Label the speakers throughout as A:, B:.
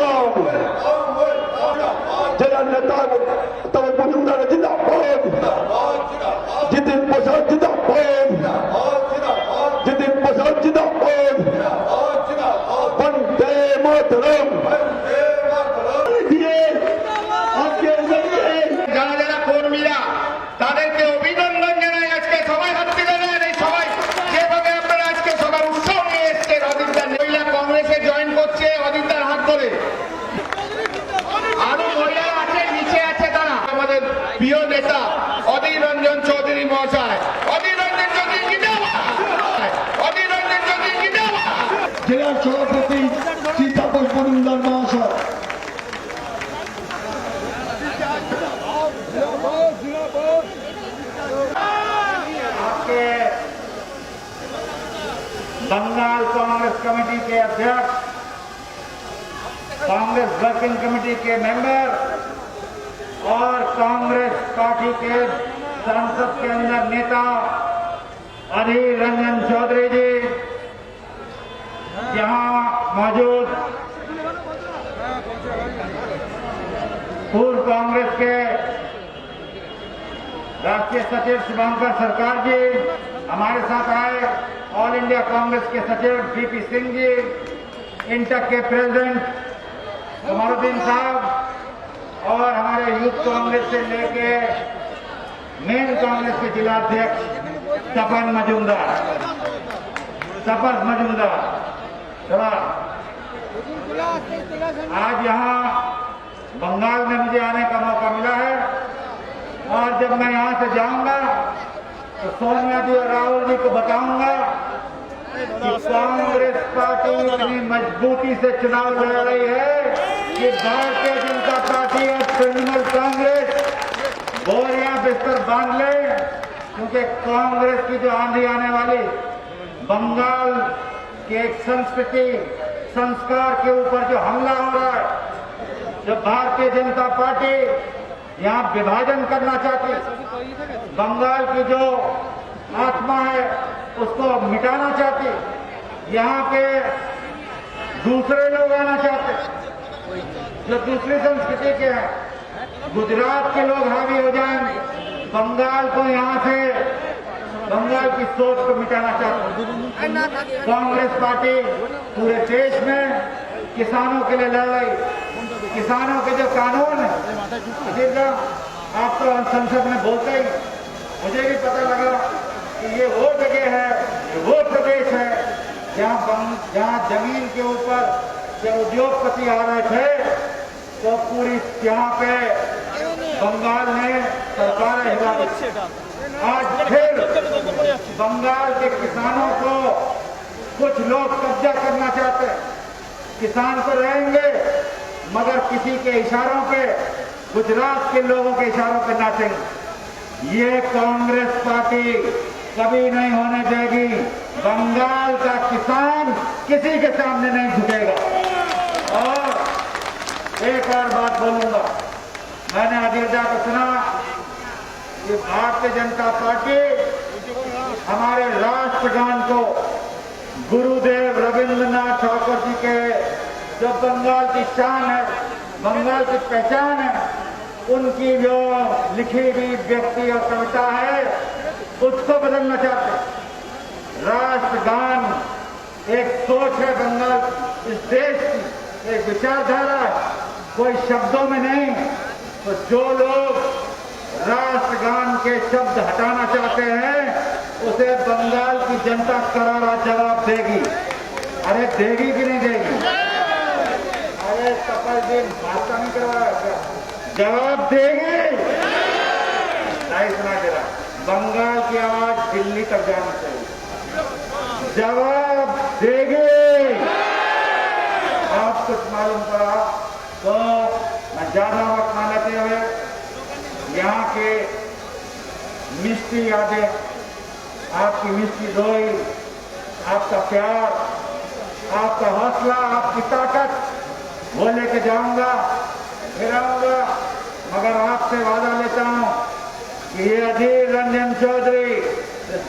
A: সংগ্রাম জেলার নেতা তবে মজুমদার জিন্দাবাদ, জিতিন প্রসাদ জিন্দাবাদ, জিতিন প্রসাদ জিন্দাবাদ, বন্দে মাতরম।
B: যারা যারা কর্মীরা তাদেরকে অভিনন্দন জানাই। আজকে সবাই হাত তুলে দেন। এই সবাই যেভাবে আপনারা আজকে সবার উৎসব নিয়ে এসছেন, অদিতদার মহিলা কংগ্রেসে জয়েন করছে অদিতদার হাত ধরে। আরো মহিলারা আছে, নিচে আছে তারা। আমাদের প্রিয় নেতা অধীর রঞ্জন চৌধুরী মহাশয়, অধীর রঞ্জন চৌধুরী জিন্দাবাদ, অধীর রঞ্জন চৌধুরী জিন্দাবাদ।
A: জেলার সভাপতি শ্রী তাপস মজুমদার মহাশয়।
B: आपके बंगाल कांग्रेस कमेटी के अध्यक्ष, कांग्रेस वर्किंग कमेटी के मेंबर और कांग्रेस पार्टी के संसद के अंदर नेता अधीर रंजन चौधरी जी यहाँ मौजूद, पूर्व कांग्रेस के राष्ट्रीय सचिव शुभंकर सरकार जी हमारे साथ आए, ऑल इंडिया कांग्रेस के सचिव डीपी सिंह जी, इंटक के प्रेसिडेंट कमरुद्दीन साहब और हमारे यूथ कांग्रेस से लेके मेन कांग्रेस के जिलाध्यक्ष तपन मजूमदार, तपस मजूमदार। आज यहाँ बंगाल में मुझे आने का मौका मिला है और जब मैं यहाँ से जाऊंगा तो सोनिया जी और राहुल जी को बताऊंगा कि कांग्रेस पार्टी इतनी मजबूती से चुनाव लड़ रही है कि भारतीय जनता पार्टी और तृणमूल कांग्रेस बोरियां बिस्तर बांध ले, क्योंकि कांग्रेस की जो आंधी आने वाली बंगाल के एक संस्कृति संस्कार के ऊपर जो हमला हो रहा है, जब भारतीय जनता पार्टी यहाँ विभाजन करना चाहती, बंगाल की जो आत्मा है उसको मिटाना चाहती, यहाँ पे दूसरे लोग आना चाहते जो दूसरी संस्कृति के हैं, गुजरात के लोग हावी हो जाएंगे, बंगाल को यहाँ से बंगाल की सोच को मिटाना चाहते। कांग्रेस पार्टी पूरे देश में किसानों के लिए लड़ रही, किसानों के जो कानून है, आप तो संसद में बोलते ही, मुझे भी पता लगा कि ये वो जगह है, ये वो प्रदेश है जहाँ जमीन के ऊपर जब उद्योगपति आ रहे थे तो पूरी यहाँ पे बंगाल ने सरकार हिला दी। आज फिर बंगाल के किसानों को कुछ लोग कब्जा करना चाहते हैं। किसान तो रहेंगे मगर किसी के इशारों पे, गुजरात के लोगों के इशारों पे नाचेंगे। ये कांग्रेस पार्टी कभी नहीं होने देगी। बंगाल का किसान किसी के सामने नहीं झुकेगा। और एक और बात बोलूंगा, मैंने अधीरदा को सुना कि भारतीय जनता पार्टी हमारे राष्ट्रगान को गुरुदेव रविंद्रनाथ ठाकुर जी के जो बंगाल की शान है, बंगाल की पहचान है, उनकी जो लिखी हुई व्यक्ति और कविता है उसको बदलना चाहते हैं। राष्ट्रगान एक सोच है बंगाल इस देश की, एक विचारधारा है, कोई शब्दों में नहीं। तो जो लोग राष्ट्रगान के शब्द हटाना चाहते हैं उसे बंगाल की जनता करारा जवाब देगी। अरे देगी कि नहीं देगी? अरे तपस दिन भाषा नहीं करवाया, जवाब देगी। नहीं सुना दे रहा, बंगाल की आवाज दिल्ली तक जानी चाहिए, जवाब देगी। आप कुछ मालूम पड़ा तो मैं ज्यादा वक्त न लेते हुए यहाँ के मिष्टी यादें, आपकी मिष्टी दोई, आपका प्यार, आपका हौसला, आपकी ताकत वो लेके जाऊंगा, फिर आऊंगा। मगर आपसे वादा लेता हूं कि ये अधीर रंजन चौधरी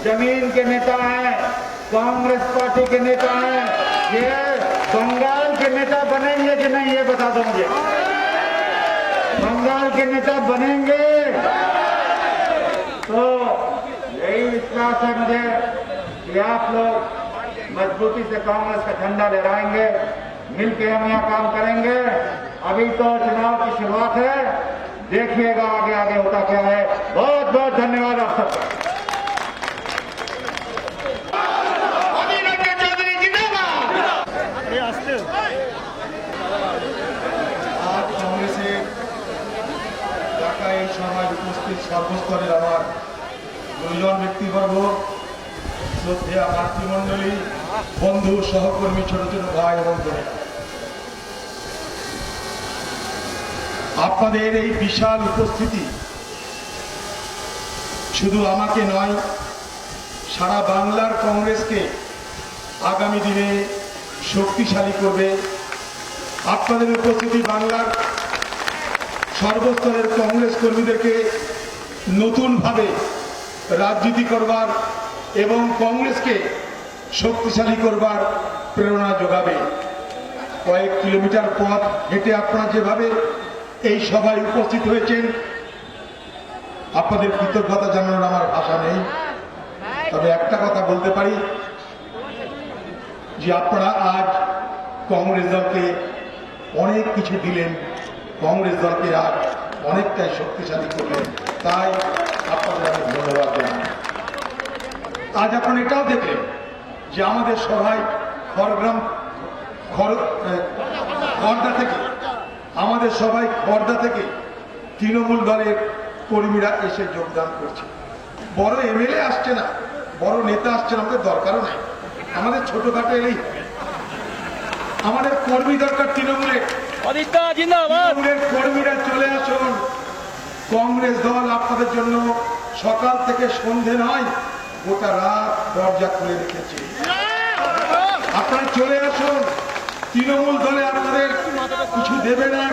B: जमीन के नेता हैं, कांग्रेस पार्टी के नेता हैं, ये बंगाल के नेता बनेंगे कि नहीं ये बता दो मुझे। बंगाल के नेता बनेंगे तो यही विश्वास है मुझे कि आप लोग मजबूती से कांग्रेस का झंडा लहराएंगे, मिलकर हम यहाँ काम करेंगे। अभी तो चुनाव की शुरुआत है, देखिएगा आगे आगे होता क्या है। बहुत बहुत धन्यवाद आप सबका।
A: আজ কংগ্রেসের ঢাকায় এই সভায় উপস্থিত সর্বস্তরের আমার গুরুজন ব্যক্তিবর্গ, শ্রদ্ধেয় মাতৃমণ্ডলী, বন্ধু, সহকর্মী, ছোট ছোট ভাই এবং বোনেরা, আপনাদের এই বিশাল উপস্থিতি শুধু আমাকে নয়, সারা বাংলার কংগ্রেসকে আগামী দিনে শক্তিশালী করবে। আপনাদের উপস্থিতি বাংলার সর্বস্তরের কংগ্রেস কর্মীদেরকে নতুনভাবে রাজনীতি করবার এবং কংগ্রেসকে শক্তিশালী করবার প্রেরণা যোগাবে। কয়েক কিলোমিটার পথ হেঁটে আপনারা যেভাবে এই সভায় উপস্থিত হয়েছেন, আপনাদের কৃতজ্ঞতা জানানোর আমার ভাষা নেই। তবে একটা কথা বলতে পারি যে আপনারা আজ কংগ্রেস দলকে অনেক কিছু দিলেন, কংগ্রেস দলকে আজ অনেকটাই শক্তিশালী করলেন, তাই আপনাদের আমি ধন্যবাদ জানাই। আজ আপনারা এটাও দেখলেন যে আমাদের সভায় খড়দা থেকে আমাদের সবাই খড়দা থেকে তৃণমূল দলের কর্মীরা এসে যোগদান করছে। বড় এমএলএ আসছে না, বড় নেতা আসছে না, আমাদের দরকারও নাই, আমাদের ছোটখাটো এলেই হবে। আমাদের কর্মী দরকার তৃণমূলের কর্মীরা চলে আসুন। কংগ্রেস দল আপনাদের জন্য সকাল থেকে সন্ধে নয়, গোটা রাত দরজা খুলে রেখেছে। আপনারা চলে আসুন। তৃণমূল দলে আপনাদের কিছু দেবে না,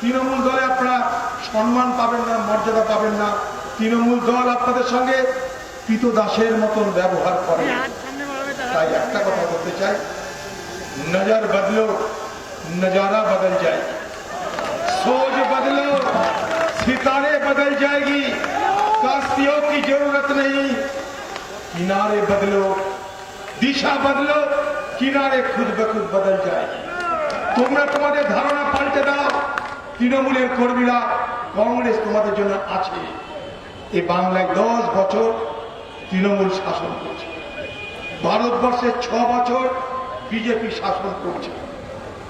A: তৃণমূল দলে আপনারা সম্মান পাবেন না, মর্যাদা পাবেন না। তৃণমূল দল আপনাদের সঙ্গে কৃতদাসের মতন ব্যবহার করে। তাই একটা কথা বলতে চাই, नजर बदलो नजारा बदल जाएगी, सोच बदलो सितारे बदल जाएगी, कास्तियों की जरूरत नहीं, किनारे बदलो, दिशा बदलो, किनारे खुद ब खुद बदल जाएगी। তোমরা তোমাদের ধারণা পাল্টে দাও। তৃণমূলের কর্মীরা, কংগ্রেস তোমাদের জন্য আছে। এই বাংলায় 10 বছর তৃণমূল শাসন করছে, ভারতবর্ষে 6 বছর বিজেপি শাসন করছে।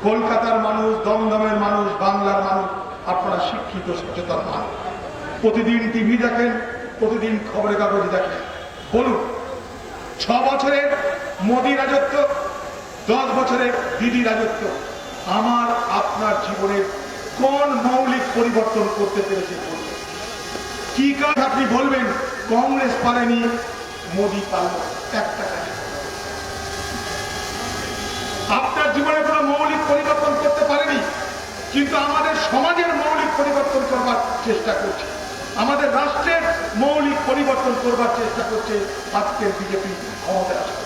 A: কলকাতার মানুষ, দমদমের মানুষ, বাংলার মানুষ, আপনারা শিক্ষিত সচেতন মানুষ, প্রতিদিন টিভি দেখেন, প্রতিদিন খবরের কাগজ দেখেন। বলুন, 6 বছরের মোদী রাজত্ব, 10 বছরের দিদি রাজত্ব আমার আপনার জীবনের কোন মৌলিক পরিবর্তন করতে পেরেছে? কি কাজ আপনি বলবেন কংগ্রেস পারেনি, মোদী পারল? একটা কাজ আপনার জীবনে কোনো মৌলিক পরিবর্তন করতে পারেনি, কিন্তু আমাদের সমাজের মৌলিক পরিবর্তন করবার চেষ্টা করছে, আমাদের রাষ্ট্রের মৌলিক পরিবর্তন করবার চেষ্টা করছে আজকের বিজেপি ক্ষমতায় আসতে।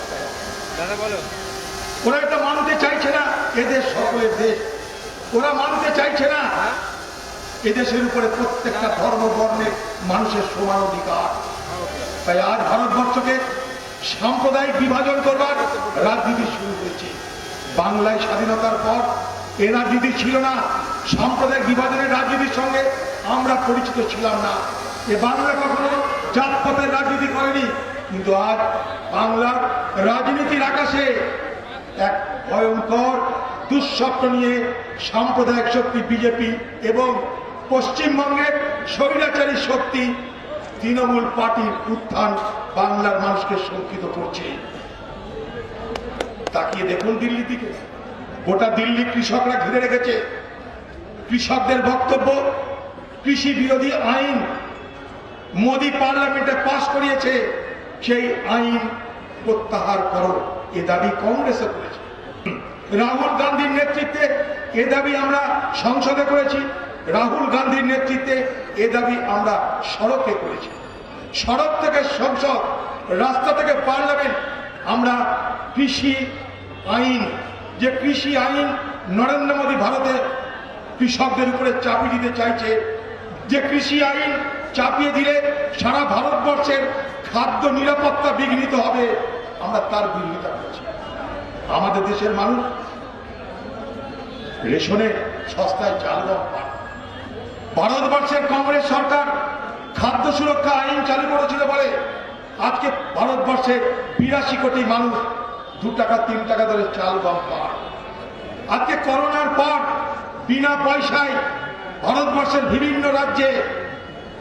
A: ওরা এটা মানতে চাইছে না, এদেশ সকলের দেশ। ওরা মানতে চাইছে না এদেশের উপরে প্রত্যেকটা ধর্ম বর্ণের মানুষের সমান অধিকার। তাই আজ ভারতবর্ষকে সাম্প্রদায়িক বিভাজন করবার রাজনীতি শুরু হয়েছে। বাংলায় স্বাধীনতার পর এ রাজনীতি ছিল না, সাম্প্রদায়িক বিভাজনের রাজনীতির সঙ্গে আমরা পরিচিত ছিলাম না। এ বাংলা কখনো জাতপাতের রাজনীতি করেনি, কিন্তু আজ বাংলার রাজনীতির আকাশে এক ভয়ঙ্কর দুঃস্বপ্ন নিয়ে সাম্প্রদায়িক শক্তি বিজেপি এবং পশ্চিমবঙ্গের স্বৈরাচারী শক্তি তৃণমূল পার্টির উত্থান বাংলার মানুষকে শঙ্কিত করছে। তাকিয়ে দেখুন দিল্লির দিকে, গোটা দিল্লি কৃষকরা ঘিরে রেখেছে। কৃষকদের বক্তব্য, কৃষি বিরোধী আইন মোদী পার্লামেন্টে পাশ করিয়েছে, সেই আইন প্রত্যাহার করো, এ দাবি কংগ্রেসও করেছে। রাহুল গান্ধীর নেতৃত্বে এ দাবি আমরা সংসদে করেছি, রাহুল গান্ধীর নেতৃত্বে এ দাবি আমরা সড়কে করেছি। সড়ক থেকে সংসদ, রাস্তা থেকে পার্লামেন্ট। আমরা কৃষি আইন, যে কৃষি আইন নরেন্দ্র মোদী ভারতে কৃষকদের উপরে চাপিয়ে দিতে চাইছে যে কৃষি আইন চাপিয়ে দিলে সারা ভারতবর্ষের খাদ্য নিরাপত্তা বিঘ্নিত হবে। আমরা তার বিরোধিতা করছি। আমাদের দেশের মানুষ রেশনে সস্তায় চাল গম পায়। ভারতবর্ষের কংগ্রেস সরকার খাদ্য সুরক্ষা আইন চালু করেছিল বলে আজকে ভারতবর্ষের 82 কোটি মানুষ 2 টাকা 3 টাকা ধরে চাল গম পায়। আজকে করোনার পর বিনা পয়সায় ভারতবর্ষের বিভিন্ন রাজ্যে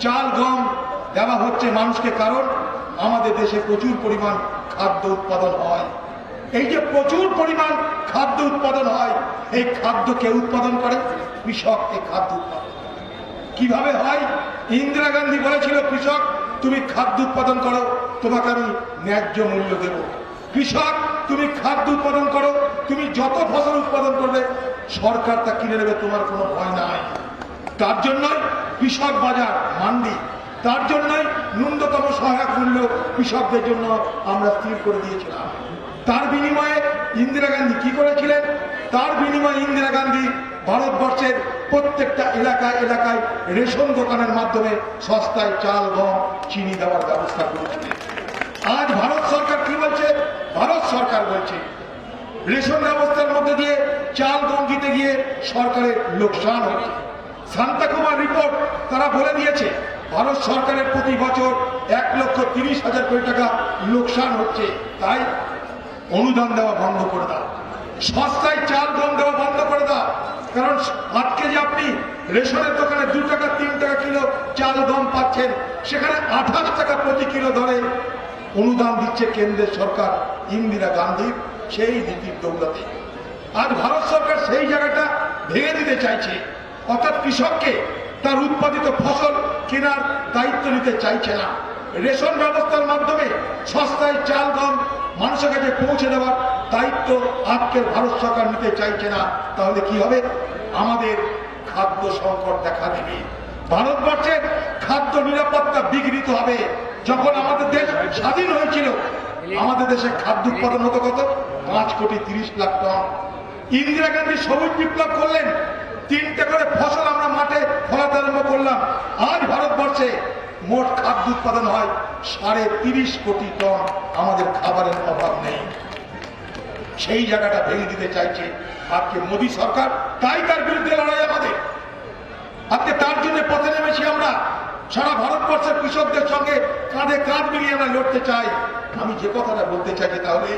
A: চাল গম দেওয়া হচ্ছে মানুষকে, কারণ আমাদের দেশে প্রচুর পরিমাণ খাদ্য উৎপাদন হয়। এই যে প্রচুর পরিমাণ খাদ্য উৎপাদন হয়, এই খাদ্য কে উৎপাদন করে? কৃষক এই খাদ্য উৎপাদন করে। কিভাবে হয়? ইন্দিরা গান্ধী বলেছিল, কৃষক তুমি খাদ্য উৎপাদন করো, তোমাকে আমি ন্যায্য মূল্য দেব। কৃষক তুমি খাদ্য উৎপাদন করো, তুমি যত ফসল উৎপাদন করবে সরকার তা কিনে নেবে, তোমার কোনো ভয় নাই। তার জন্যই কৃষক বাজার মান্ডি, তার জন্যই ন্যূনতম সহায়ক মূল্য কৃষকদের জন্য আমরা স্থির করে দিয়েছিলাম। তার বিনিময়ে ইন্দিরা গান্ধী কি করেছিলেন? তার বিনিময়ে ইন্দিরা গান্ধী ভারতবর্ষের প্রত্যেকটা এলাকায় এলাকায় রেশন দোকানের মাধ্যমে সস্তায় চাল গম চিনি দেওয়ার ব্যবস্থা করেছিলেন। আজ ভারত সরকার কি বলছে? ভারত সরকার বলছে রেশন ব্যবস্থার মধ্যে দিয়ে চাল গম দিতে গিয়ে সরকারের লোকসান হচ্ছে। শান্তাকুমার রিপোর্ট তারা বলে দিয়েছে ভারত সরকারের প্রতি বছর 1,30,000 কোটি টাকা লোকসান হচ্ছে। তাই অনুদান দেওয়া বন্ধ করে দাও, সস্তায় চাল গম দেওয়া বন্ধ করে দাও। কারণ আজকে যে আপনি রেশনের দোকানে 2 টাকা 3 টাকা কিলো চাল গম পাচ্ছেন, সেখানে 28 টাকা প্রতি কিলো ধরে অনুদান দিচ্ছে কেন্দ্রের সরকার ইন্দিরা গান্ধীর সেই নীতির দৌলতে। আজ ভারত সরকার সেই জায়গাটা ভেঙে দিতে চাইছে, অর্থাৎ কৃষককে তার উৎপাদিত ফসল কেনার দায়িত্ব নিতে চাইছে না। রেশন ব্যবস্থার মাধ্যমে সস্তায় চাল গম মানুষের কাছে পৌঁছে দেওয়ার দায়িত্ব আজকের ভারত সরকার নিতে চাইছে না। তাহলে কি হবে? আমাদের খাদ্য সংকট দেখা দেবে, ভারতবর্ষের খাদ্য নিরাপত্তা বিঘ্নিত হবে। যখন আমাদের দেশ স্বাধীন হয়েছিল আমাদের দেশে খাদ্য উৎপাদন হতো কত? 5,30,00,000 টন। ইন্দিরা গান্ধী সবুজ বিপ্লব করলেন, 3টে করে ফসল আমরা মাঠে ফলাতে আরম্ভ করলাম। আজ ভারতবর্ষে মোট খাদ্য উৎপাদন হয় 30.5 কোটি টন। আমাদের খাবারের অভাব নেই। সেই জায়গাটা ভেঙে দিতে চাইছে আজকে মোদী সরকার, তাই তার বিরুদ্ধে লড়াই আমাদের। আজকে তার জন্য পথে নেমেছি আমরা। সারা ভারতবর্ষের কৃষকদের সঙ্গে কাঁধে কাঁধ মিলিয়ে আমরা লড়তে চাই। আমি যে কথাটা বলতে চাইছি, তাহলে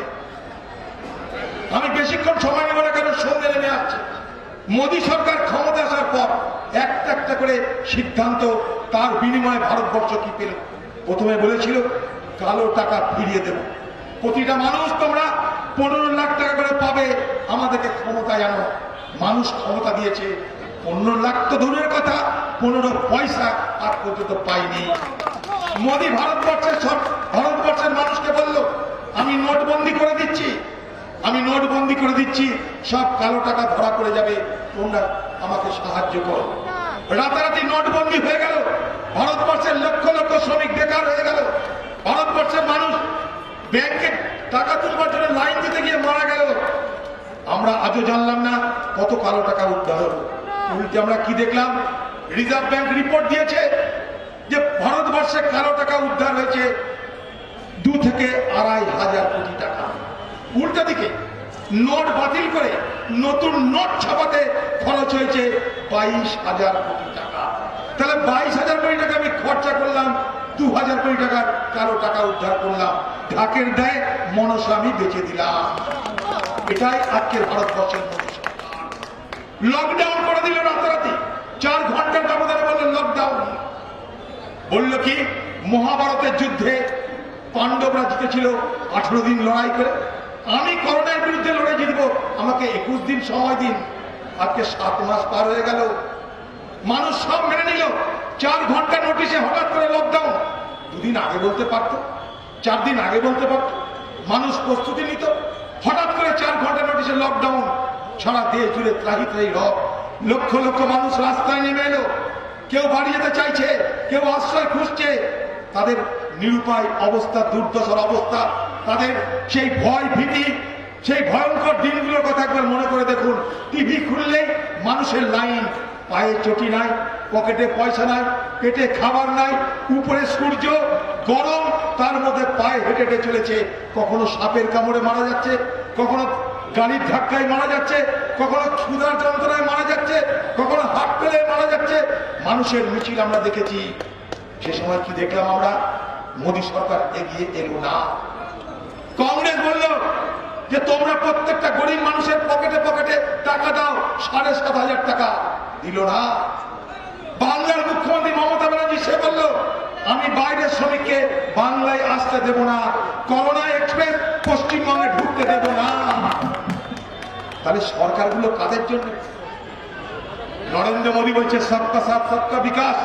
A: আমি বেশিক্ষণ সময় নেব না, কারণ সন্ধ্যে নেমে আসছে। মোদী সরকার ক্ষমতা আসার পর একটা একটা করে সিদ্ধান্ত, তার বিনিময়ে ভারতবর্ষ কি পেল? প্রথমে বলেছিল কালো টাকা ফিরিয়ে দেব, প্রতিটা মানুষ তোমরা 15 লাখ টাকা করে পাবে, আমাদেরকে ক্ষমতায় আনো। মানুষ ক্ষমতা দিয়েছে, 15 লাখ তো দূরের কথা, 15 পয়সা আজ পর্যন্ত পাইনি। মোদী ভারতবর্ষের মানুষকে বলল আমি নোটবন্দি করে দিচ্ছি, আমি নোটবন্দি করে দিচ্ছি, সব কালো টাকা ধরা পড়ে যাবে, তোমরা আমাকে সাহায্য করো। রাতারাতি নোটবন্দি হয়ে গেল, ভারতবর্ষের লক্ষ লক্ষ শ্রমিক বেকার হয়ে গেল, ভারতবর্ষের মানুষ ব্যাংকে টাকা তুলবার জন্য লাইন দিতে গিয়ে মারা গেল। আমরা আজও জানলাম না কত কালো টাকা উদ্ধার হলো। উল্টে আমরা কি দেখলাম? রিজার্ভ ব্যাংক রিপোর্ট দিয়েছে যে ভারতবর্ষে কালো টাকা উদ্ধার হয়েছে 2 থেকে 2,500 কোটি টাকা। উল্টা দিকে নোট বাতিল করে নতুন নোট ছাপাতে খরচ হয়েছে 22,000 কোটি টাকা। তাহলে 22,000 কোটি টাকা আমি খরচা করলাম, 2,000 কোটি টাকার কালো টাকা উদ্ধার করলাম। ঢাকের দায়ে মনসা আমি বেঁচে দিলাম। এটাই আজকের ভারতবর্ষের মনসা। লকডাউন করে দিল রাতারাতি, 4 ঘন্টার ব্যবধানে বললো লকডাউন। বলল কি? মহাভারতের যুদ্ধে পাণ্ডবরা জিতেছিল 18 দিন লড়াই করে। আমি করোনার বিরুদ্ধে লড়ে জিতব, আমাকে 21 দিন সময় দিন। আজকে 7 মাস পার হয়ে গেল, মানুষ সব মেনে নিল। 4 ঘন্টা নোটিশে হঠাৎ করে লকডাউন। 2 দিন আগে বলতে পারত, 4 দিন আগে বলতে পারত, মানুষ প্রস্তুতি নিত। হঠাৎ করে 4 ঘন্টা নোটিশে লকডাউন। সারা দেশ জুড়ে ত্রাহি ত্রাহি রব, লক্ষ লক্ষ মানুষ রাস্তায় নেমে এলো। কেউ বাড়ি যেতে চাইছে, কেউ আশ্রয় খুঁজছে। তাদের নিরুপায় অবস্থা, দুর্দশার অবস্থা, তাদের সেই ভয় ভীতি, সেই ভয়ঙ্কর দিনগুলোর কথা একবার মনে করে দেখুন। টিভি খুললেই মানুষের লাইন, পায়ে চটি নাই, পকেটে পয়সা নাই, পেটে খাবার নাই, উপরে সূর্য গরম, তার মধ্যে পায়ে হেঁটে হেঁটে চলেছে। কখনো সাপের কামড়ে মারা যাচ্ছে, কখনো গাড়ির ধাক্কায় মারা যাচ্ছে, কখনো ক্ষুধার যন্ত্রণায় মারা যাচ্ছে, কখনো হাত ফেলে মারা যাচ্ছে। মানুষের মিছিল আমরা দেখেছি। সে সময় কি দেখলাম আমরা? মোদী সরকার এগিয়ে এলো না। কংগ্রেস বলল যে তোমরা প্রত্যেকটা গরিব মানুষের পকেটে পকেটে টাকা দাও, 7,500 টাকা। দিল না। বাংলার মুখ্যমন্ত্রী মমতা ব্যানার্জি সে বলল আমি বাইরের শ্রমিককে বাংলায় আসতে দেব না, করোনা এক্সপ্রেস পশ্চিমবঙ্গে ঢুকতে দেব না। তাহলে সরকারগুলো কাদের জন্য? নরেন্দ্র মোদী বলছে সবকা সাথ সবকা বিকাশ,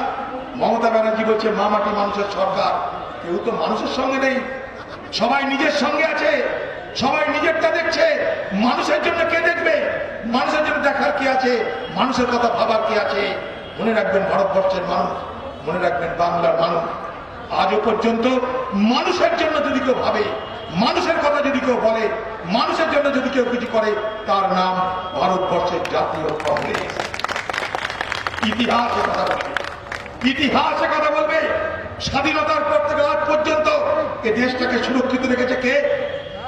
A: মমতা ব্যানার্জি বলছে মামাটি মানুষের সরকার। কেউ তো মানুষের সঙ্গে নেই, সবাই নিজের সঙ্গে আছে, সবাই নিজেরটা দেখছে। মানুষের জন্য কে দেখবে? মানুষের জন্য দেখার কে আছে? মানুষের কথা ভাবার কে আছে? মনে রাখবেন ভারতবর্ষের মানুষ, মনে রাখবেন বাংলার মানুষ, আজও পর্যন্ত মানুষের জন্য যদি কেউ ভাবে, মানুষের কথা যদি কেউ বলে, মানুষের জন্য যদি কেউ কিছু করে, তার নাম ভারতবর্ষের জাতীয় কংগ্রেস। ইতিহাসে কথা বলবে, ইতিহাসে কথা বলবে। স্বাধীনতার পর থেকে আজ পর্যন্ত এ দেশটাকে সুরক্ষিত রেখেছে কে?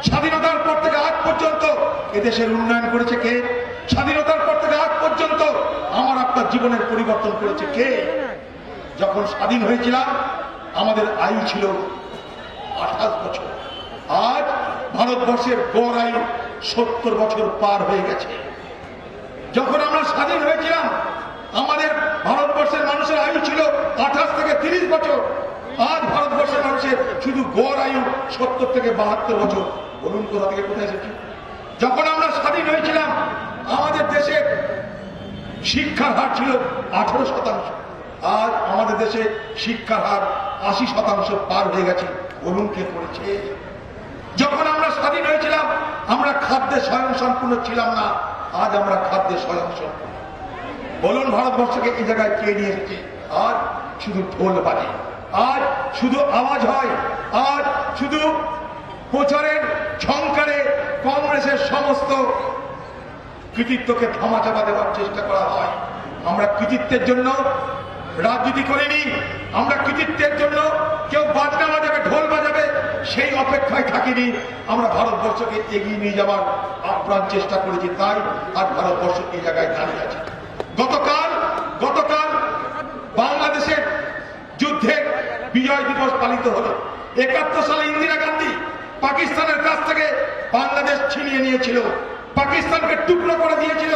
A: স্বাধীনতার পর থেকে আজ পর্যন্ত এ দেশের উন্নয়ন করেছে কে? স্বাধীনতার পর থেকে আজ পর্যন্ত আমার আপনার জীবনের পরিবর্তন করেছে কে? যখন স্বাধীন হয়েছিলাম আমাদের আয়ু ছিল 28 বছর। আজ ভারতবর্ষের গড় আয়ু 70 বছর পার হয়ে গেছে। যখন আমরা স্বাধীন হয়েছিলাম আমাদের ভারতবর্ষের মানুষের আয়ু ছিল 28 থেকে 30 বছর। আজ ভারতবর্ষের মানুষের শুধু গড় আয়ু 70 থেকে 72 বছর। বলুন কোথা থেকে কোথায় এসেছি? যখন আমরা স্বাধীন হয়েছিলাম আমাদের দেশে শিক্ষার হার ছিল 18%। আজ আমাদের দেশে শিক্ষার হার 80% পার হয়ে গেছে। বলুন কে করেছে? যখন আমরা স্বাধীন হয়েছিলাম আমরা খাদ্যে স্বয়ংসম্পূর্ণ ছিলাম না, আজ আমরা খাদ্যে স্বয়ংসম্পূর্ণ। বলুন ভারতবর্ষকে এই জায়গায় কে নিয়ে এসেছে? আজ শুধু ঢোল বাজে, আজ শুধু আওয়াজ হয়, আজ শুধু প্রচারের ঝংকারে কংগ্রেসের সমস্ত কৃতিত্বকে ধামাচাপা দেওয়ার চেষ্টা করা হয়। আমরা কৃতিত্বের জন্য রাজনীতি করিনি, আমরা কৃতিত্বের জন্য কেউ বাজনা বাজাবে, ঢোল বাজাবে সেই অপেক্ষায় থাকিনি। আমরা ভারতবর্ষকে এগিয়ে নিয়ে যাওয়ার আপ্রাণ চেষ্টা করেছি, তাই আজ ভারতবর্ষ এই জায়গায় দাঁড়িয়ে আছে। গতকাল বাংলাদেশের যুদ্ধের বিজয় দিবস পালিত হলো। 71 সালে ইন্দিরা গান্ধী পাকিস্তানের কাছ থেকে বাংলাদেশ ছিনিয়ে নিয়েছিল, পাকিস্তানকে টুকরো করে দিয়েছিল,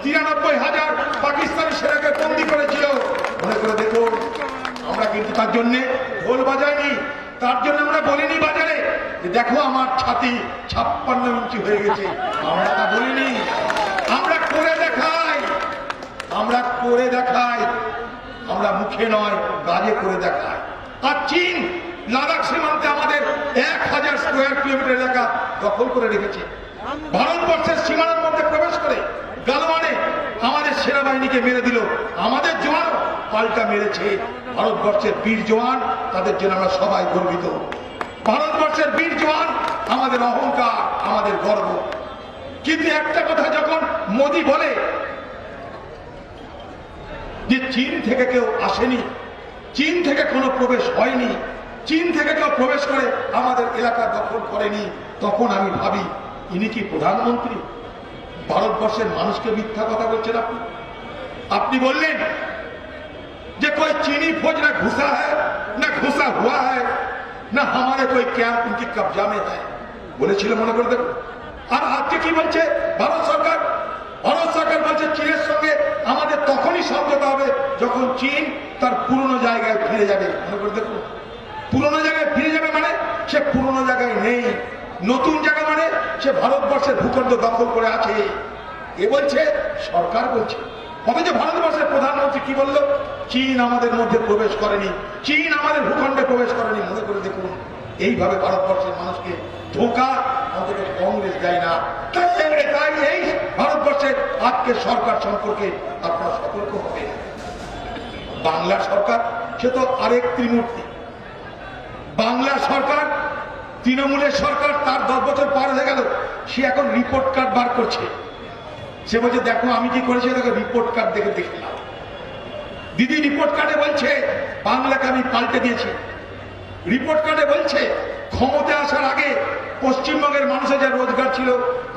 A: 93,000 পাকিস্তানি সেনাকে বন্দী করেছিল। মনে করে দেখুন, আমরা কিন্তু তার জন্য ঢোল বাজাইনি, তার জন্য আমরা বলিনি বাজারে যে দেখো আমার ছাতি 56 ইঞ্চি হয়ে গেছে। আমরা তা বলিনি, আমরা করে দেখাই, আমরা করে দেখাই, আমরা মুখে নয় কাজে করে দেখাই। আর চীন লাদাখ সীমান্তে আমাদের 1000 স্কোয়ার কিলোমিটার এলাকা দখল করে রেখেছে। ভারতবর্ষের সীমানার মধ্যে প্রবেশ করে গালওয়ানে আমাদের সেনাবাহিনীকে মেরে দিল। আমাদের জওয়ান পাল্টা মেরেছে। ভারতবর্ষের বীর জওয়ান, তাদের জন্য আমরা সবাই গর্বিত। ভারতবর্ষের বীর জওয়ান আমাদের অহংকার, আমাদের গর্ব। কিন্তু একটা কথা যখন মোদী বলে যে চীন থেকে কেউ আসেনি, চীন থেকে কোনো প্রবেশ হয়নি, চীন থেকে কেউ প্রবেশ করে আমাদের এলাকা দখল করেনি, তখন আমি ভাবি ইনি কি প্রধানমন্ত্রী? ভারতবর্ষের মানুষকে মিথ্যা কথা বলছেন আপনি। আপনি বললেন যে कोई चीनी फौज ना घुसा है ना घुसा हुआ है ना हमारे कोई कैंप उनकी कब्जा में है বলেছিল, মনে করে দেখুন। আর আজকে কি বলছে ভারত সরকার? ভারত সরকার বলছে চীনের সঙ্গে আমাদের তখনই সমঝোতা হবে যখন চীন তার পুরনো জায়গায় ফিরে যাবে। মনে করে দেখুন, পুরনো জায়গায় ফিরে যাবে মানে সে পুরনো জায়গায় নেই, নতুন জায়গা মানে সে ভারতবর্ষের ভূখণ্ড দখল করে আছে। এ বলছে, সরকার বলছে। অথচ ভারতবর্ষের প্রধানমন্ত্রী কি বলল? চীন আমাদের মধ্যে প্রবেশ করেনি, চীন আমাদের ভূখণ্ডে প্রবেশ করেনি। মনে করে দেখুন, এইভাবে ভারতবর্ষের মানুষকে ধোঁকা অন্তত কংগ্রেস দেয় না। তাই এই ভারতবর্ষের আজকের সরকার সম্পর্কে আপনারা সতর্ক হবে। বাংলার সরকার সে তো আরেক ত্রিমূর্তি। বাংলার সরকার তৃণমূলের সরকার, তার 10 বছর পার হয়ে গেল, সে এখন রিপোর্ট কার্ড বার করছে। সে বলছে দেখো আমি কি করেছি, দেখো রিপোর্ট কার্ড দেখে দেখে নাও। দিদি রিপোর্ট কার্ডে বলছে বাংলাকে আমি পাল্টে দিয়েছি। রিপোর্ট কার্ডে বলছে ক্ষমতা আসার আগে পশ্চিমবঙ্গের মানুষের যা রোজগার ছিল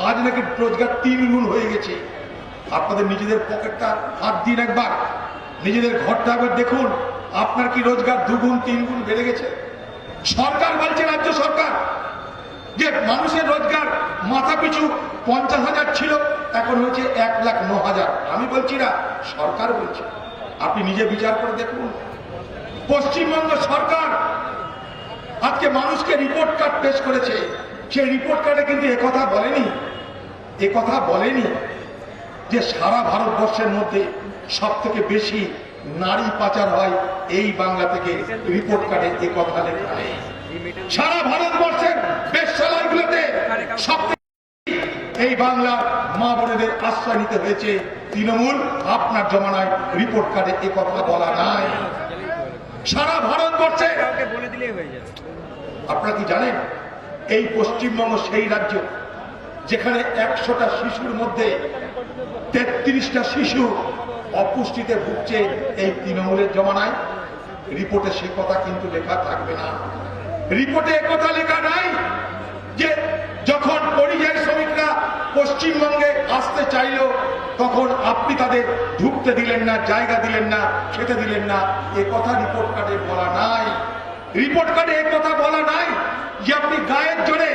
A: আজ নাকি রোজগার 3 গুণ হয়ে গেছে। আপনাদের নিজেদের পকেটটা হাত দিন একবার, নিজেদের ঘরটা একবার দেখুন, আপনার কি রোজগার 2 গুণ 3 গুণ বেড়ে গেছে? সরকার বলছে, রাজ্য সরকার, যে মানুষের রোজগার মাথা পিছু 50,000 ছিল, এখন হয়েছে 1,09,000। আমি বলছি না, সরকার বলছে। আপনি নিজে বিচার করে দেখুন। পশ্চিমবঙ্গ সরকার আজকে মানুষকে রিপোর্ট কার্ড পেশ করেছে। সেই রিপোর্ট কার্ডে কিন্তু একথা বলেনি যে সারা ভারতবর্ষের মধ্যে সব থেকে বেশি নারী পাচার হয় এই বাংলা থেকে। রিপোর্ট কার্ডে একথা লেখা নেই। সারা ভারতবর্ষের বেশ্যালয়গুলোতে সব এই বাংলার মা বোনেদের আশ্রয় নিতে হয়েছে। তৃণমূল আপনার জমানায় রিপোর্ট কার্ডে একথা বলা নাই। সারা ভারতবর্ষে আপনারা কি জানেন, এই পশ্চিমবঙ্গ সেই রাজ্য যেখানে 100টা শিশুর মধ্যে 33টা শিশু অপুষ্টিতে ভুগছে এই তৃণমূলের জমানায়। রিপোর্টে সে কথা কিন্তু লেখা থাকবে না। রিপোর্টে একথা লেখা নাই যে যখন পরিযায়ী শ্রমিকরা পশ্চিমবঙ্গে আসতে চাইল তখন আপনি তাদের ঢুকতে দিলেন না, জায়গা দিলেন না, খেতে দিলেন না। এ কথা রিপোর্ট কার্ডে বলা নাই। রিপোর্ট কার্ডে এ কথা বলা নাই যে আপনি গায়ের জোরে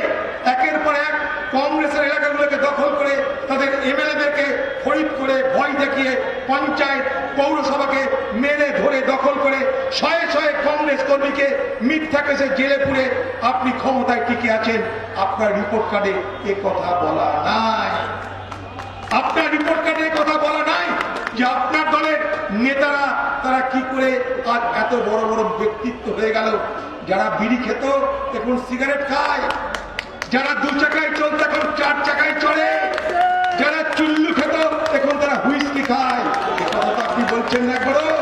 A: একের পর এক কংগ্রেসের এলাকাগুলোকে দখল করে তাদের এমএলএদেরকে খরিদ করে ভয় দেখিয়ে পঞ্চায়েত পৌরসভাকে মেরে ধরে দখল করে শয়ে শয়ে কংগ্রেস কর্মীকে মিথ্যা কেসে জেলে পুরে আপনি ক্ষমতায় টিকে আছেন। আপনার রিপোর্ট কার্ডে এ কথা বলা নাই। আপনার রিপোর্ট কার্ডে কথা বলা নাই যে আপনার দলের নেতারা তারা কি করে আজ এত বড় বড় ব্যক্তিত্ব হয়ে গেল। যারা বিড়ি খেত এখন সিগারেট খায়, যারা 2 চাকায় চলতে এখন 4 চাকায় চলে, যারা চুল্লু খেত এখন তারা হুইস্কি খায়। কথা তো আপনি বলছেন না একবারও।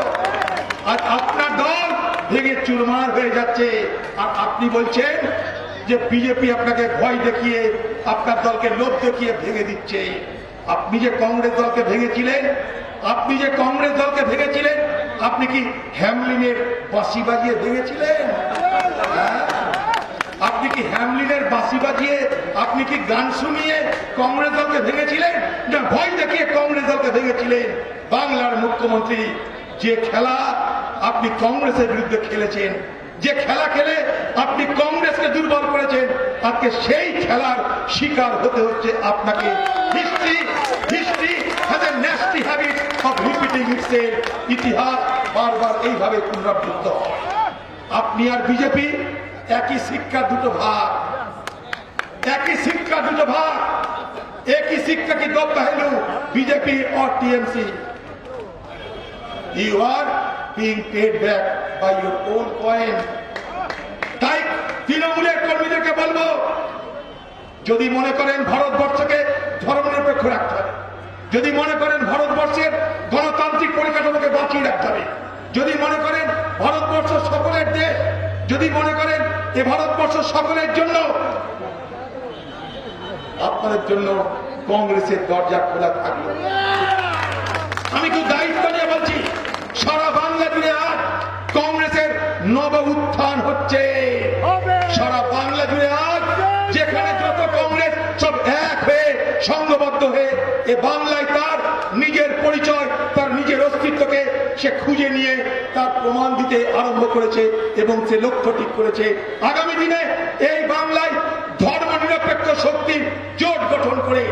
A: আর আপনার দল ভেঙে চুরমার হয়ে যাচ্ছে। আর আপনি বলছেন যে বিজেপি আপনাকে ভয় দেখিয়ে আপনার দলকে লোভ দেখিয়ে ভেঙে দিচ্ছে। আপনি যে কংগ্রেস দলকে ভেঙেছিলেন, আপনি কি হ্যামলিনের বাঁশি বাজিয়ে ভেঙেছিলেন? আপনি কি হ্যামলিনের বাঁশি বাজিয়ে, আপনি কি গান শুনিয়ে কংগ্রেস দলকে ভেঙেছিলেন? না ভয় দেখিয়ে কংগ্রেস দলকে ভেঙেছিলেন? বাংলার মুখ্যমন্ত্রী, যে খেলা আপনি কংগ্রেসের বিরুদ্ধে খেলেছেন, যে খেলা খেলে আপনি কংগ্রেসকে দুর্বল করেছেন, আজকে সেই খেলার শিকার হতে হচ্ছে আপনাকে। History has a nasty habit of repeating itself. ইতিহাস বারবার এইভাবে পুনরাবৃত্ত হয়। আপনি আর বিজেপি একই শিক্ষা দুটো ভাগ, একই শিক্ষা দুটো ভাগ, একই শিক্ষা কি दो पहलू, बीजेपी और TMC. You are being paid back by your own coin. তাই তৃণমূলের কর্মীদেরকে বলবো, যদি মনে করেন ভারতবর্ষকে ধর্মনিরপেক্ষ রাখতে হবে, যদি মনে করেন ভারতবর্ষের গণতান্ত্রিক পরিকাঠামোকে বাঁচিয়ে রাখতে হবে, যদি মনে করেন ভারতবর্ষ সকলের দেশ, যদি মনে করেন এ ভারতবর্ষ সকলের জন্য, আপনাদের জন্য কংগ্রেসের দরজা খোলা থাকলো। আমি খুব দায়িত্ব নিয়ে বলছি, সারা বাংলা জুড়ে আজ কংগ্রেসের নব উত্থান হচ্ছে। সারা বাংলা জুড়ে আজ যেখানে যত কংগ্রেস সব এক হয়ে সংঘবদ্ধ হয়ে এ বাংলায় তার নিজের পরিচয়, তার নিজের অস্তিত্বকে সে খুঁজে নিয়ে তার প্রমাণ দিতে আরম্ভ করেছে এবং সে লক্ষ্য ঠিক করেছে আগামী দিনে এই বাংলায় ধর্মনিরপেক্ষ শক্তির জোট গঠন করে,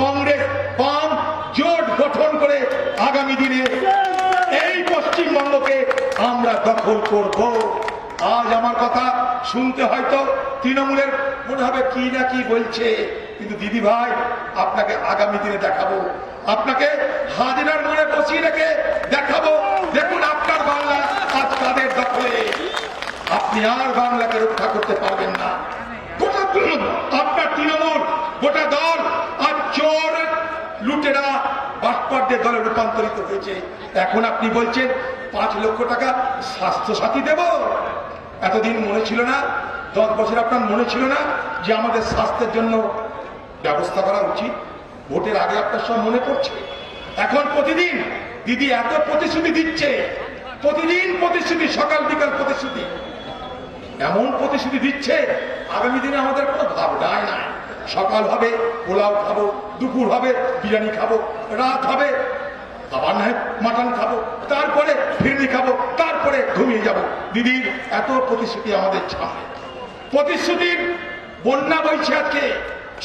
A: কংগ্রেস বাম জোট গঠন করে আগামী দিনে এই পশ্চিমবঙ্গকে আমরা দখল করব। আজ আমার কথা শুনতে হয়তো তৃণমূলের মনে হবে কি না কি বলছে, কিন্তু দিদি ভাই আপনাকে আগামী দিনে দেখাবো, আপনাকে হাজিরার মনে বসিয়ে রেখে দেখাবো। দেখুন আপনার বাংলা আজ কাদের দখলে। আপনি আর বাংলাকে রক্ষা করতে পারবেন না। গোটা আপনার তৃণমূল গোটা দল আর চোর লুটেরা বাটপারদের দলে রূপান্তরিত হয়েছে। এখন আপনি বলছেন 5 লক্ষ টাকা স্বাস্থ্য সাথী দেব। এতদিন মনে ছিল না 10 বছর আপনার মনে ছিল না যে আমাদের স্বাস্থ্যের জন্য ব্যবস্থা করা উচিত? ভোটের আগে আপনার সব মনে পড়ছে। এখন প্রতিদিন দিদি এত প্রতিশ্রুতি দিচ্ছে, প্রতিদিন প্রতিশ্রুতি, সকাল বিকাল প্রতিশ্রুতি, এমন প্রতিশ্রুতি দিচ্ছে আগামী দিনে আমাদের কোনো ভাবনাই নাই। সকাল হবে পোলাও খাবো, দুপুর হবে বিরিয়ানি খাবো, রাত হবে আবার না মাটন খাবো, তারপরে ফিরনি খাবো, তারপরে ঘুমিয়ে যাব। দিদির এত প্রতিশ্রুতি আমাদের সামনে, প্রতিশ্রুতির বন্যা বইছে আজকে।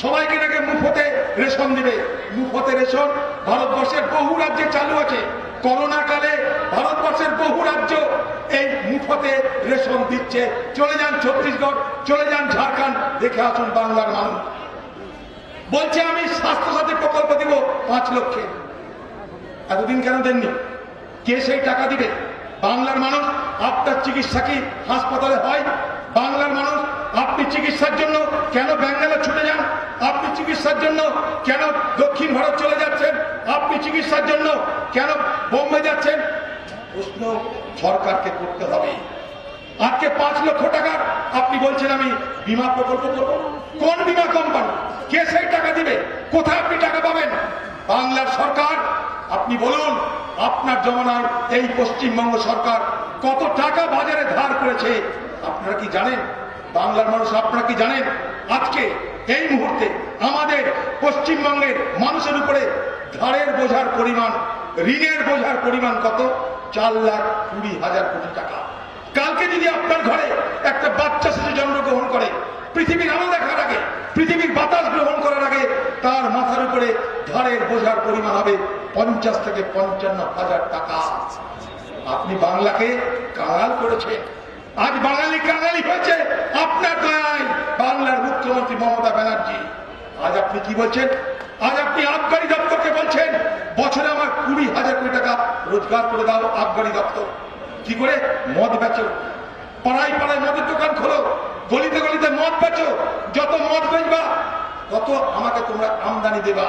A: সবাইকে নাকি মুফতে রেশন দিবে। মুফতে রেশন ভারতবর্ষের বহু রাজ্যে চালু আছে। করোনা কালে ভারতবর্ষের বহু রাজ্য এই মুফতে রেশন দিচ্ছে। চলে যান ছত্তিশগড়, চলে যান ঝাড়খণ্ড, দেখে আসুন বাংলার মানুষ। বলছে আমি স্বাস্থ্যসাথী প্রকল্প দিব 5 লক্ষে। এতদিন কেন দেননি? কে সেই টাকা দিবে? বাংলার মানুষ। আপনার চিকিৎসা কি হাসপাতালে হয়? বাংলার মানুষ। আপনি চিকিৎসার জন্য কেন ব্যাঙ্গালোর ছুটে যান? আপনি চিকিৎসার জন্য কেন দক্ষিণ ভারত চলে যাচ্ছেন? আপনি চিকিৎসার জন্য কেন বোম্বে যাচ্ছেন? প্রশ্ন সরকারকে করতে হবে। আজকে 5 লক্ষ টাকার আপনি বলছেন আমি বীমা প্রকল্প করব। কোন বীমা কোম্পানি? কে সেই টাকা দিবে? কোথায় আপনি টাকা পাবেন? বাংলার সরকার। আপনি বলুন আপনার জমানায় এই পশ্চিমবঙ্গ সরকার কত টাকা বাজারে ধার করেছে আপনারা কি জানেন? বাংলার মানুষ আপনারা কি জানেন? আজকে এই মুহূর্তে আমাদের পশ্চিমবঙ্গের মানুষের উপরে ধারের বোঝার পরিমাণ, ঋণের বোঝার পরিমাণ কত? 4,20,000 কোটি টাকা। কালকে যদি আপনার ঘরে একটা বাচ্চা শিশু জন্মগ্রহণ করে, পৃথিবীর আলো দেখার আগে, পৃথিবীর বাতাস গ্রহণ করার আগে তার মাথার উপরে ধারের বোঝার পরিমাণ হবে 50 থেকে 55,000 টাকা। আপনি বাংলাকে কাঙাল করেছেন। আজ বাঙালি কাঙালি হয়েছে আপনার দয়ায়। বাংলার মুখ্যমন্ত্রী মমতা ব্যানার্জি। আজ আপনি কি বলছেন? আজ আপনি আবগারি দপ্তরকে বলছেন বছরে আমার 20,000 কোটি টাকা রোজগার করে দাও আবগারি দপ্তর। কি করে? মদ বেচো, পাড়ায় পাড়ায় মদের দোকান খোলো, গলিতে গলিতে মদ বেচো। যত মদ বেচবা তত আমাকে তোমরা আমদানি দেবা।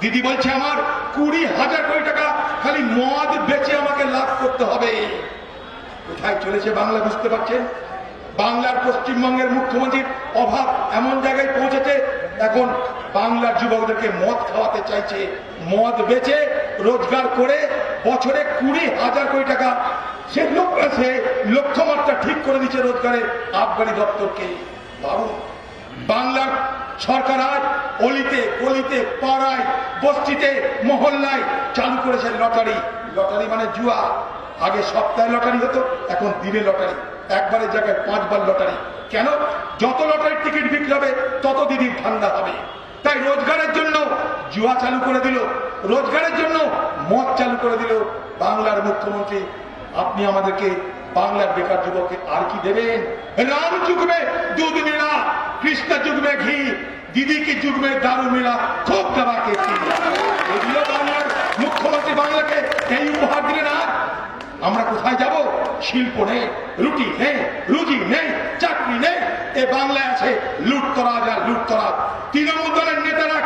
A: দিদি বলছে আমার 20,000 কোটি টাকা খালি মদ বেচে আমাকে লাভ করতে হবে। কোথায় চলেছে বাংলা বুঝতে পারছেন? বাংলার পশ্চিমবঙ্গের মুখ্যমন্ত্রীর অভাব এমন জায়গায় পৌঁছেছে, এখন বাংলার যুবকদেরকে মদ খাওয়াতে চাইছে। মদ বেচে রোজগার করে বছরে 20,000 কোটি টাকা সে লক্ষ্যমাত্রা ঠিক করে দিচ্ছে রোজগারের আবগারি দপ্তরকে। ভাবুন, বাংলার সরকার আজ অলিতে গলিতে পাড়ায় বস্তিতে মহল্লায় চালু করেছে লটারি। লটারি মানে জুয়া। আগে সপ্তাহে লটারি হতো, এখন দিনে লটারি। একবারের জায়গায় 5 বার লটারি। কেন? যত লটারির টিকিট বিক্রি হবে তত দিদির ঠান্ডা হবে। তাই রোজগারের জন্য জুয়া চালু করে দিল, রোজগারের জন্য মদ চালু করে দিল বাংলার মুখ্যমন্ত্রী। আপনি আমাদেরকে বাংলার বেকার যুবককে আর কি দেবেন? রাম যুগ মে দুধ মিলা, কৃষ্ণ যুগ মে ঘি, দিদি কি যুগ মে দারু মিলা, খুব দবাকে এগুলো বাংলার মুখ্যমন্ত্রী বাংলাকে এই উপহার দিলেন। না আমরা কোথায় যাব? শিল্প নেই, রুটি নেই, রুজি নেই, চাকরি নেই। এ বাংলায় আছে লুটতরাজ আর লুটতরাজ। তৃণমূল দলের নেতারা,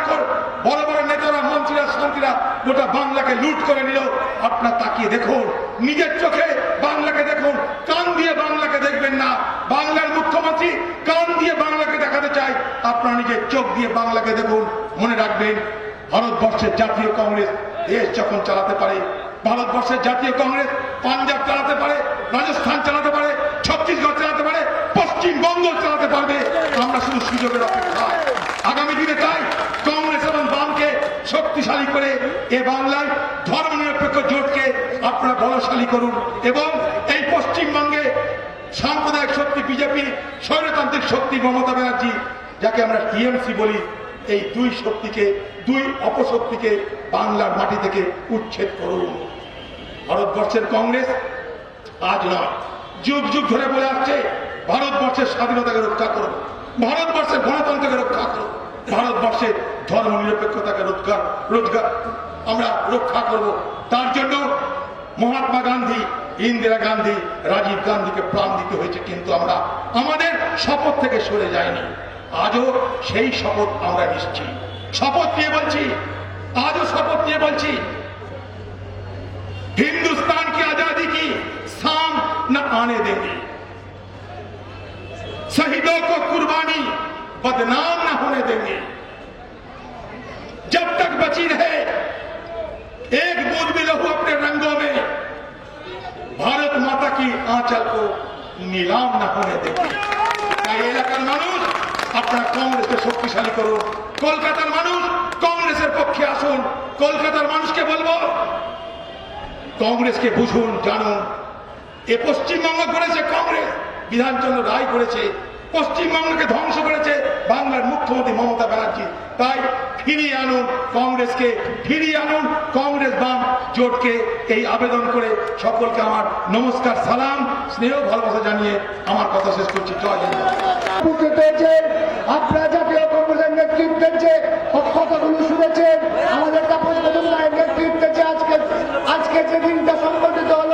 A: বড় বড় নেতারা, মন্ত্রীরা, শান্তিরা গোটা বাংলাকে লুট করে নিল। আপনার তাকিয়ে দেখুন, নিজের চোখে বাংলাকে দেখুন, কান দিয়ে বাংলাকে দেখবেন না। বাংলার মুখ্যমন্ত্রী কান দিয়ে বাংলাকে দেখাতে চায়, আপনার নিজের চোখ দিয়ে বাংলাকে দেখুন। মনে রাখবেন, ভারতবর্ষের জাতীয় কংগ্রেস দেশ যখন চালাতে পারে, ভারতবর্ষের জাতীয় কংগ্রেস পাঞ্জাব চালাতে পারে, রাজস্থান চালাতে পারে, ছত্তিশগড় চালাতে পারে, পশ্চিমবঙ্গ চালাতে পারবে। আমরা শুধু সুযোগের অপেক্ষায়। আগামী দিনে তাই কংগ্রেস এবং বামকে শক্তিশালী করে এ বাংলায় ধর্মনিরপেক্ষ জোটকে আপনারা বলশালী করুন এবং এই পশ্চিমবঙ্গে সাম্প্রদায়িক শক্তি বিজেপি, স্বৈরতান্ত্রিক শক্তি মমতা ব্যানার্জি, যাকে আমরা টিএমসি বলি, এই দুই শক্তিকে, দুই অপশক্তিকে বাংলার মাটি থেকে উচ্ছেদ করুন। ভারতবর্ষের কংগ্রেস আজ নয়, যুগ যুগ ধরে বলে আসছে ভারতবর্ষের স্বাধীনতাকে রক্ষা করো, ভারতবর্ষের গণতন্ত্রকে রক্ষা করো, ভারতবর্ষের ধর্ম নিরপেক্ষতাকে রোজগার আমরা রক্ষা করব। তার জন্য মহাত্মা গান্ধী, ইন্দিরা গান্ধী, রাজীব গান্ধীকে প্রাণ দিতে হয়েছে, কিন্তু আমরা আমাদের শপথ থেকে সরে যাইনি। আজও সেই শপথ আমরা নিচ্ছি। শপথ নিয়ে বলছি, আজও শপথ নিয়ে বলছি, हिंदुस्तान की आजादी की शाम न आने देंगे, शहीदों को बदनाम ना होने देंगे। जब तक बची रहे एक बूंद भी लहू अपने रंगों में, भारत माता की आंचल को नीलाम ना होने देंगे। তাই এলাকার মানুষ আপনারা কংগ্রেসকে শক্তিশালী করুন, কলকাতার মানুষ কংগ্রেসের পক্ষে আসুন। কলকাতার মানুষকে বলবো কংগ্রেসকে বুঝুন, জানুন। এ পশ্চিমবঙ্গ করেছে কংগ্রেস, বিধানচন্দ্র রায় করেছে, পশ্চিমবঙ্গকে ধ্বংস করেছে বাংলার মুখ্যমন্ত্রী মমতা ব্যানার্জি। তাই ফিরিয়ে আনুন কংগ্রেসকে, ফিরিয়ে আনুন কংগ্রেস বাম জোটকে। এই আবেদন করে সকলকে আমার নমস্কার, সালাম, স্নেহ, ভালোবাসা জানিয়ে আমার কথা শেষ করছি। জয় হিন্দ।
C: উপস্থিত হয়েছেন আপনারা